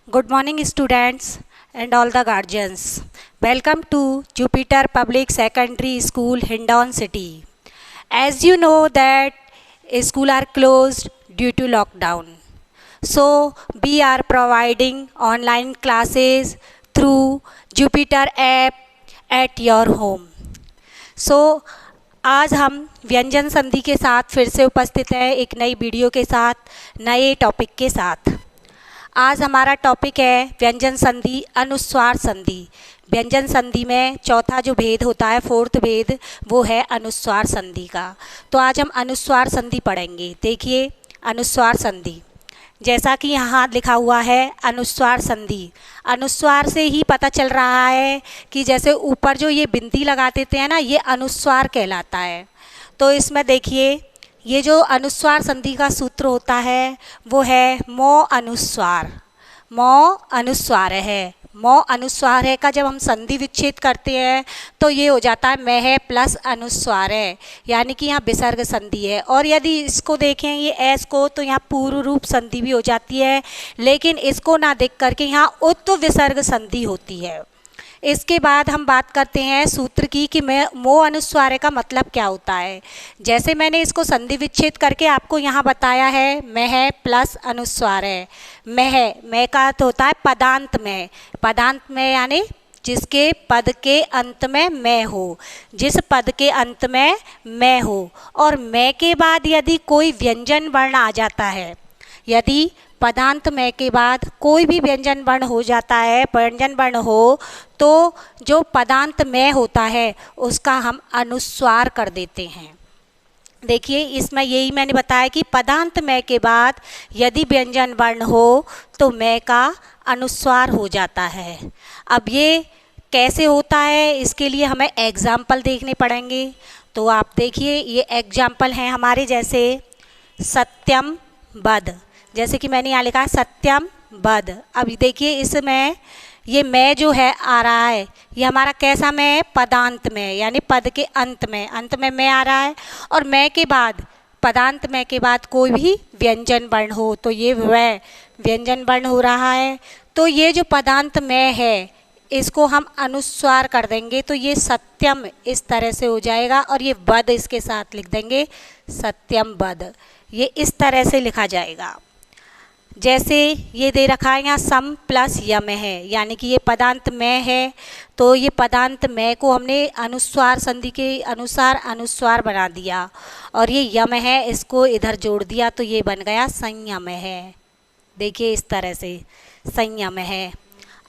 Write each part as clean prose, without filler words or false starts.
Good morning, students and all the guardians. Welcome to Jupiter Public Secondary School, Hindon City. As you know that schools are closed due to lockdown. So we are providing online classes through Jupiter app at your home. So आज हम व्यंजन संधि के साथ फिर से उपस्थित हैं एक नई वीडियो के साथ, नए टॉपिक के साथ। आज हमारा टॉपिक है व्यंजन संधि, अनुस्वार संधि। व्यंजन संधि में चौथा जो भेद होता है, फोर्थ भेद, वो है अनुस्वार संधि का। तो आज हम अनुस्वार संधि पढ़ेंगे। देखिए अनुस्वार संधि, जैसा कि यहाँ लिखा हुआ है अनुस्वार संधि। अनुस्वार से ही पता चल रहा है कि जैसे ऊपर जो ये बिंदी लगा देते हैं ना, ये अनुस्वार कहलाता है। तो इसमें देखिए ये जो अनुस्वार संधि का सूत्र होता है वो है मौ अनुस्वार। मौ अनुस्वार है, मौ अनुस्वार है का जब हम संधि विच्छेद करते हैं तो ये हो जाता है मैं है प्लस अनुस्वार है, यानी कि यहाँ विसर्ग संधि है। और यदि इसको देखें ये एस को, तो यहाँ पूर्व रूप संधि भी हो जाती है, लेकिन इसको ना देख करके यहाँ उत्त विसर्ग संधि होती है। इसके बाद हम बात करते हैं सूत्र की कि मैं मो अनुस्वार का मतलब क्या होता है। जैसे मैंने इसको संधि विच्छेद करके आपको यहाँ बताया है, मैं है प्लस अनुस्वार है। मैं है, मैं का अर्थ होता है पदांत में। पदांत में यानी जिसके पद के अंत में मैं हो, जिस पद के अंत में मैं हो। और मैं के बाद यदि कोई व्यंजन वर्ण आ जाता है, यदि पदांत में के बाद कोई भी व्यंजन वर्ण हो जाता है, व्यंजन वर्ण हो, तो जो पदांत में होता है उसका हम अनुस्वार कर देते हैं। देखिए इसमें यही मैंने बताया कि पदांत में के बाद यदि व्यंजन वर्ण हो तो मैं का अनुस्वार हो जाता है। अब ये कैसे होता है, इसके लिए हमें एग्जाम्पल देखने पड़ेंगे। तो आप देखिए ये एग्जाम्पल हैं हमारे, जैसे सत्यम बद, जैसे कि मैंने यहाँ लिखा है सत्यम बद। अब देखिए इसमें ये मैं जो है आ रहा है, ये हमारा कैसा मैं है, पदांत में, यानी पद के अंत में मैं आ रहा है। और मैं के बाद, पदांत में के बाद कोई भी व्यंजन वर्ण हो तो ये वह व्यंजन वर्ण हो रहा है। तो ये जो पदांत में है इसको हम अनुस्वार कर देंगे, तो ये सत्यम इस तरह से हो जाएगा। और ये बद इसके साथ लिख देंगे, सत्यम बद, ये इस तरह से लिखा जाएगा। जैसे ये दे रखा है यहाँ सम प्लस यम है, यानी कि ये पदांत में है, तो ये पदांत में को हमने अनुस्वार संधि के अनुसार अनुस्वार बना दिया। और ये यम है, इसको इधर जोड़ दिया तो ये बन गया संयम है। देखिए इस तरह से संयम है।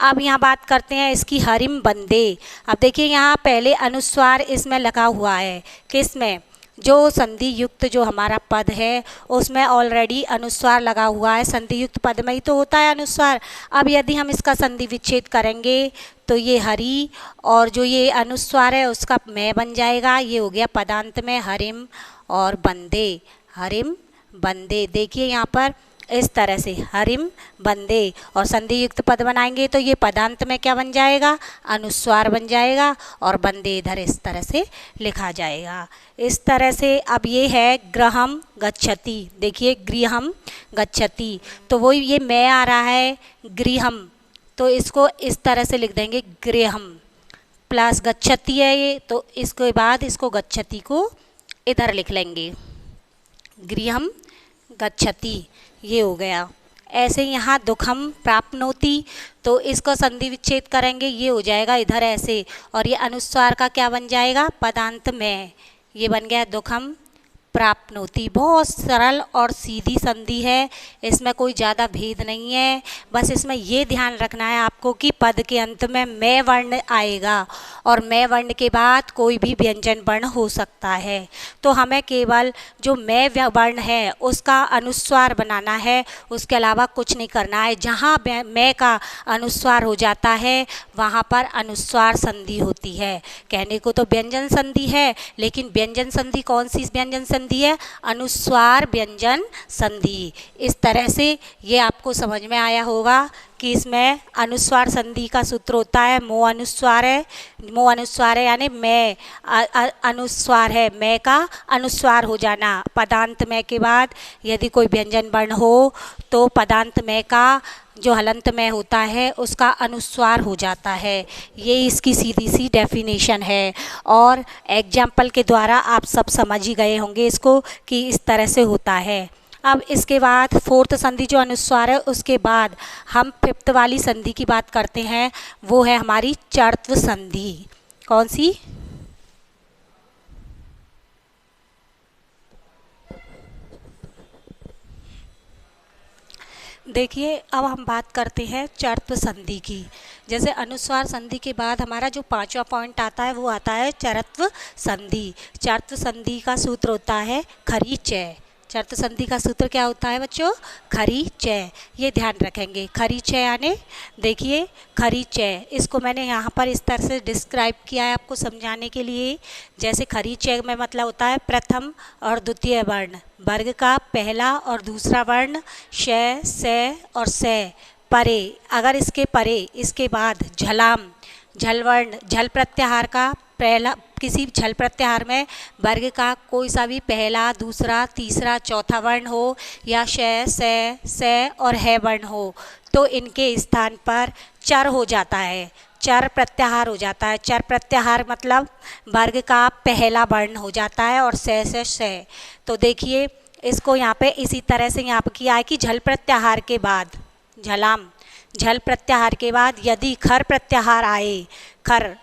अब यहाँ बात करते हैं इसकी हरिम बंदे। अब देखिए यहाँ पहले अनुस्वार इसमें लगा हुआ है, किसमें, जो संधि युक्त जो हमारा पद है उसमें ऑलरेडी अनुस्वार लगा हुआ है। संधि युक्त पद में ही तो होता है अनुस्वार। अब यदि हम इसका संधि विच्छेद करेंगे तो ये हरि, और जो ये अनुस्वार है उसका मैं बन जाएगा। ये हो गया पदांत में हरिम और बंदे, हरिम बंदे। देखिए यहाँ पर इस तरह से हरिम बंदे, और संधि युक्त पद बनाएंगे तो ये पदांत में क्या बन जाएगा, अनुस्वार बन जाएगा, और बंदे इधर इस तरह से लिखा जाएगा। इस तरह से अब ये है गृहम गच्छति। देखिए गृहम गच्छति, तो वो ये मैं आ रहा है गृहम, तो इसको इस तरह से लिख देंगे गृहम प्लस गच्छति है ये, तो इसके बाद इसको गच्छति को इधर लिख लेंगे, गृहम गच्छति, ये हो गया। ऐसे यहाँ दुखम प्राप्नोति, तो इसको संधि विच्छेद करेंगे, ये हो जाएगा इधर ऐसे, और ये अनुस्वार का क्या बन जाएगा, पदांत में, ये बन गया दुखम प्राप्नोति। बहुत सरल और सीधी संधि है, इसमें कोई ज़्यादा भेद नहीं है। बस इसमें ये ध्यान रखना है आपको कि पद के अंत में मैं वर्ण आएगा, और मैं वर्ण के बाद कोई भी व्यंजन वर्ण हो सकता है। तो हमें केवल जो मैं वर्ण है उसका अनुस्वार बनाना है, उसके अलावा कुछ नहीं करना है। जहाँ मैं का अनुस्वार हो जाता है वहाँ पर अनुस्वार संधि होती है। कहने को तो व्यंजन संधि है, लेकिन व्यंजन संधि कौन सी व्यंजन संधि है, अनुस्वार व्यंजन संधि। इस तरह से ये आपको समझ में आया होगा कि इसमें अनुस्वार संधि का सूत्र होता है मो अनुस्वार है, मो अनुस्वार है यानी मैं अनुस्वार है, मैं का अनुस्वार हो जाना। पदांत में के बाद यदि कोई व्यंजन वर्ण हो तो पदांत में का जो हलंत में होता है उसका अनुस्वार हो जाता है। ये इसकी सीधी सी डेफिनेशन है और एग्जाम्पल के द्वारा आप सब समझ ही गए होंगे इसको कि इस तरह से होता है। अब इसके बाद फोर्थ संधि जो अनुस्वार है उसके बाद हम फिफ्थ वाली संधि की बात करते हैं, वो है हमारी चर्त्व संधि। कौन सी? देखिए अब हम बात करते हैं चर्त्व संधि की। जैसे अनुस्वार संधि के बाद हमारा जो पांचवा पॉइंट आता है वो आता है चरत्व संधि। चर्त्व संधि का सूत्र होता है खरी चय। चर्त्व संधि का सूत्र क्या होता है बच्चों? खरी चय। ये ध्यान रखेंगे, खरी चय यानी देखिए खरी चय, इसको मैंने यहाँ पर इस तरह से डिस्क्राइब किया है आपको समझाने के लिए। जैसे खरी चय में मतलब होता है प्रथम और द्वितीय वर्ण, वर्ग का पहला और दूसरा वर्ण, श, से और से परे, अगर इसके परे इसके बाद झलाम, झल वर्ण, झल प्रत्याहार का पहला, किसी झल प्रत्याहार में वर्ग का कोई सा भी पहला, दूसरा, तीसरा, चौथा वर्ण हो या से और है वर्ण हो तो इनके स्थान पर चर हो जाता है, चर प्रत्याहार हो जाता है। चर प्रत्याहार मतलब वर्ग का पहला वर्ण हो जाता है और से। तो देखिए इसको यहाँ पे इसी तरह से यहाँ पर किया है कि झल प्रत्याहार के बाद झलाम, झल प्रत्याहार के बाद यदि खर प्रत्याहार आए, खर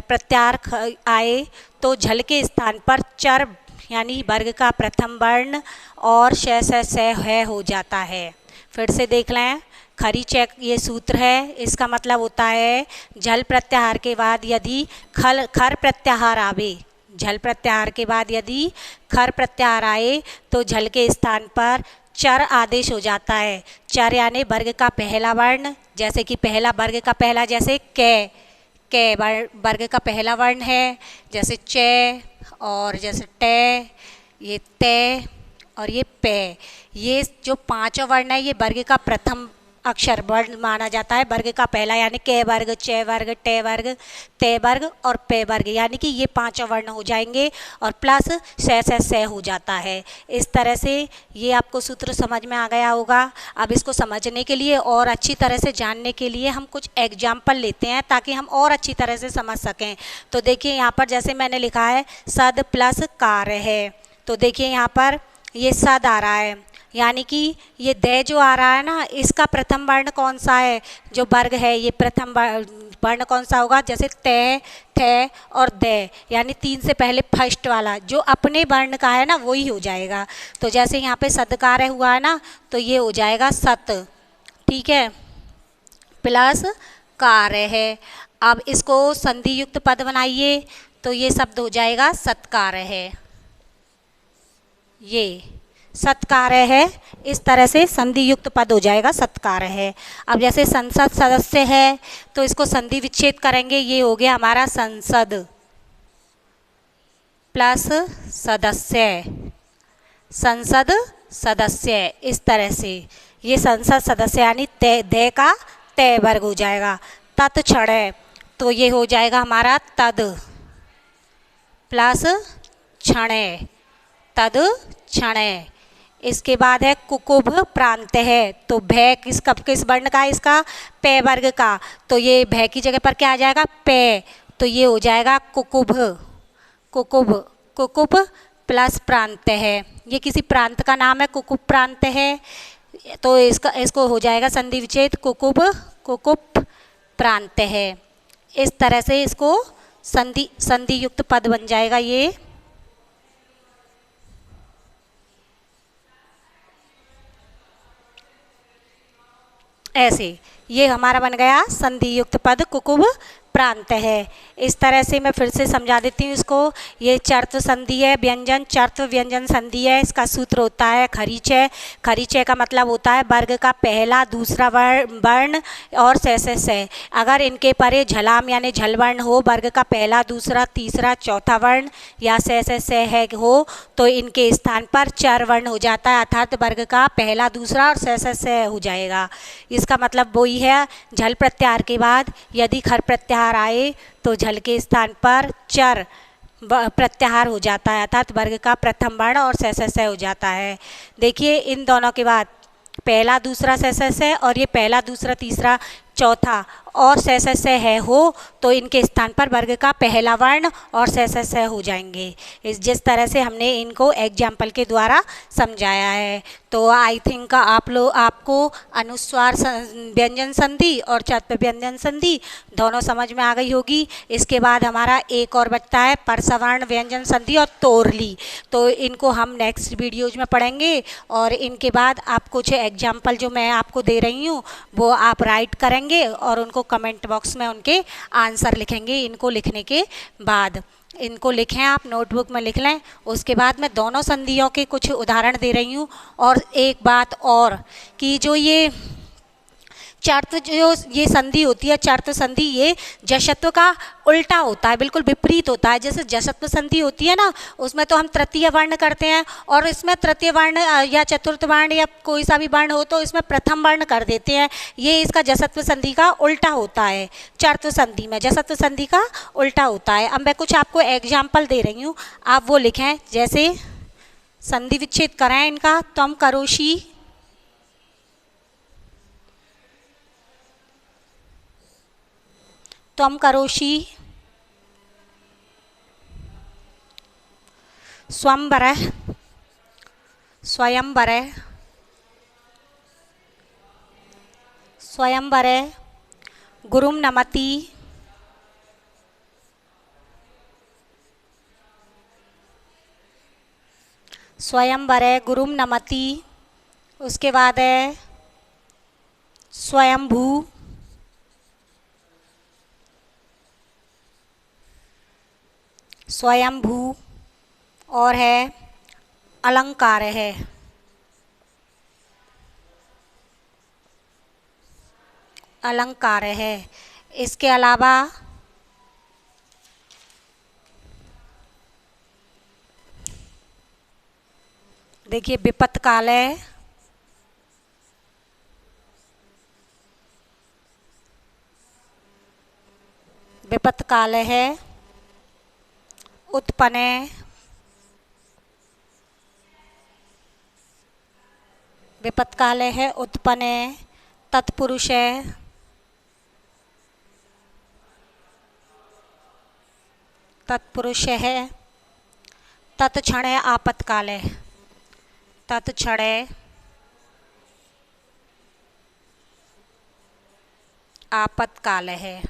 प्रत्याहार आए तो झल के स्थान पर चर यानी वर्ग का प्रथम वर्ण और से है हो जाता है। फिर से देख लें, खरी चय ये सूत्र है, इसका मतलब होता है झल प्रत्याहार के बाद यदि खर प्रत्याहार आवे, झल प्रत्याहार के बाद यदि खर प्रत्याहार आए तो झल के स्थान पर चर आदेश हो जाता है। चर यानी वर्ग का पहला वर्ण, जैसे कि पहला वर्ग का पहला जैसे कै वर्ग का पहला वर्ण है, जैसे चे और जैसे टे, ये ते और ये पे, ये जो पांचों वर्ण है ये वर्ग का प्रथम अक्षर वर्ण माना जाता है। वर्ग का पहला यानी कै वर्ग, चे वर्ग, टे वर्ग, ते वर्ग और पे वर्ग, यानी कि ये पांचों वर्ण हो जाएंगे और प्लस से हो जाता है। इस तरह से ये आपको सूत्र समझ में आ गया होगा। अब इसको समझने के लिए और अच्छी तरह से जानने के लिए हम कुछ एग्जाम्पल लेते हैं ताकि हम और अच्छी तरह से समझ सकें। तो देखिए यहाँ पर जैसे मैंने लिखा है सद प्लस कार्य है, तो देखिए यहाँ पर ये सद आ रहा है यानी कि ये दे जो आ रहा है ना, इसका प्रथम वर्ण कौन सा है? जो वर्ग है ये प्रथम वर्ण कौन सा होगा? जैसे ते, थे और दे, यानी तीन से पहले फर्स्ट वाला जो अपने वर्ण का है ना वही हो जाएगा। तो जैसे यहाँ पे सदकार्य हुआ है ना तो ये हो जाएगा सत, ठीक है, प्लस कार्य है। अब इसको संधि युक्त पद बनाइए तो ये शब्द हो जाएगा सत्कार्य है, ये सत्कार्य है। इस तरह से संधि युक्त पद हो जाएगा सत्कार्य है। अब जैसे संसद सदस्य है तो इसको संधि विच्छेद करेंगे, ये हो गया हमारा संसद प्लस सदस्य, संसद सदस्य। इस तरह से ये संसद सदस्य यानी दे का तय वर्ग हो जाएगा। तत्क्षण तो ये हो जाएगा हमारा तद प्लस क्षण, तद क्षण। इसके बाद है कुकुभ प्रांत है, तो भय किस वर्ण का है? इसका पे वर्ग का, तो ये भय की जगह पर क्या आ जाएगा? पे, तो ये हो जाएगा कुकुभ, कुकुभ, कुकुभ प्लस प्रांत है, ये किसी प्रांत का नाम है, कुकुभ प्रांत है, तो इसको हो जाएगा संधि विच्छेद कुकुभ, कुकुप प्रांत है। इस तरह से इसको संधि युक्त पद बन जाएगा ये। ऐसे ये हमारा बन गया संधि युक्त पद कुकुब प्रांत है। इस तरह से मैं फिर से समझा देती हूँ इसको। ये चर्त संधि है, व्यंजन चर्त व्यंजन संधि है। इसका सूत्र होता है खरीचय। खरीचय का मतलब होता है वर्ग का पहला दूसरा वर्ण और से। अगर इनके परे झलाम यानी झलवर्ण हो, वर्ग का पहला दूसरा तीसरा चौथा वर्ण या से है हो, तो इनके स्थान पर चर वर्ण हो जाता है, अर्थात वर्ग का पहला दूसरा और से हो जाएगा। इसका मतलब वही है, झल प्रत्याहार के बाद यदि खर प्रत्याहार आए तो झल के स्थान पर चर प्रत्याहार हो जाता है, अर्थात वर्ग का प्रथम वर्ण और से हो जाता है। देखिए इन दोनों के बाद पहला दूसरा से और ये पहला दूसरा तीसरा चौथा और से है हो, तो इनके स्थान पर वर्ग का पहला वर्ण और से हो जाएंगे। जिस तरह से हमने इनको एग्जाम्पल के द्वारा समझाया है। तो आई थिंक आपको अनुस्वार व्यंजन संधि और चत्व व्यंजन संधि दोनों समझ में आ गई होगी। इसके बाद हमारा एक और बचता है परसवर्ण व्यंजन संधि और तोरली। तो इनको हम नेक्स्ट वीडियोज में पढ़ेंगे और इनके बाद आप कुछ एग्जाम्पल जो मैं आपको दे रही हूँ वो आप राइट करेंगे और उनको कमेंट बॉक्स में उनके आंसर लिखेंगे। इनको लिखने के बाद इनको लिखें, आप नोटबुक में लिख लें। उसके बाद मैं दोनों संधियों के कुछ उदाहरण दे रही हूँ। और एक बात और कि जो ये चर्त जो ये संधि होती है, चर्त संधि, ये जशत्व का उल्टा होता है, बिल्कुल विपरीत होता है। जैसे जशत्व संधि होती है ना, उसमें तो हम तृतीय वर्ण करते हैं और इसमें तृतीय वर्ण या चतुर्थ वर्ण या कोई सा भी वर्ण हो तो इसमें प्रथम वर्ण कर देते हैं। ये इसका जशत्व संधि का उल्टा होता है। चर्त संधि में जशत्व संधि का उल्टा होता है। अब मैं कुछ आपको एग्जाम्पल दे रही हूँ, आप वो लिखें। जैसे संधि विच्छेद करें इनका, त्वम करोषि, त्वम करोषि, स्वयंवरः, स्वयंवरे, स्वयंवरे, गुरुं नमति, स्वयंवरे गुरुं नमति। उसके बाद है स्वयंभू, स्वयंभू, और है अलंकार है। अलंकार है। इसके अलावा देखिए विपत्त काल है, विपत्त काल है, उत्पन्न, विपत्त काल है, उत्पन्न, तत्पुरुष है, तत्पुरुष है, तत्क्षण है, आपत्काल है, तत्क्षण है, आपत्काल है।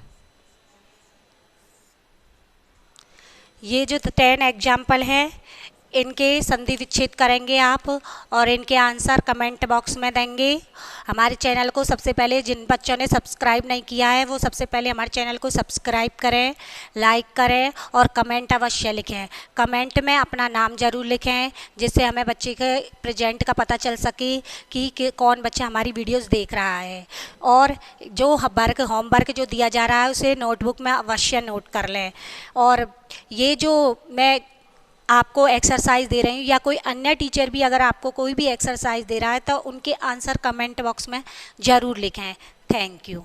ये जो 10 एग्जाम्पल हैं इनके संधि विच्छेद करेंगे आप और इनके आंसर कमेंट बॉक्स में देंगे। हमारे चैनल को सबसे पहले जिन बच्चों ने सब्सक्राइब नहीं किया है वो सबसे पहले हमारे चैनल को सब्सक्राइब करें, लाइक करें और कमेंट अवश्य लिखें। कमेंट में अपना नाम ज़रूर लिखें जिससे हमें बच्चे के प्रेजेंट का पता चल सके कि कौन बच्चा हमारी वीडियोज़ देख रहा है। और जो होमवर्क जो दिया जा रहा है उसे नोटबुक में अवश्य नोट कर लें। और ये जो मैं आपको एक्सरसाइज दे रही हूँ या कोई अन्य टीचर भी अगर आपको कोई भी एक्सरसाइज दे रहा है तो उनके आंसर कमेंट बॉक्स में ज़रूर लिखें। Thank you.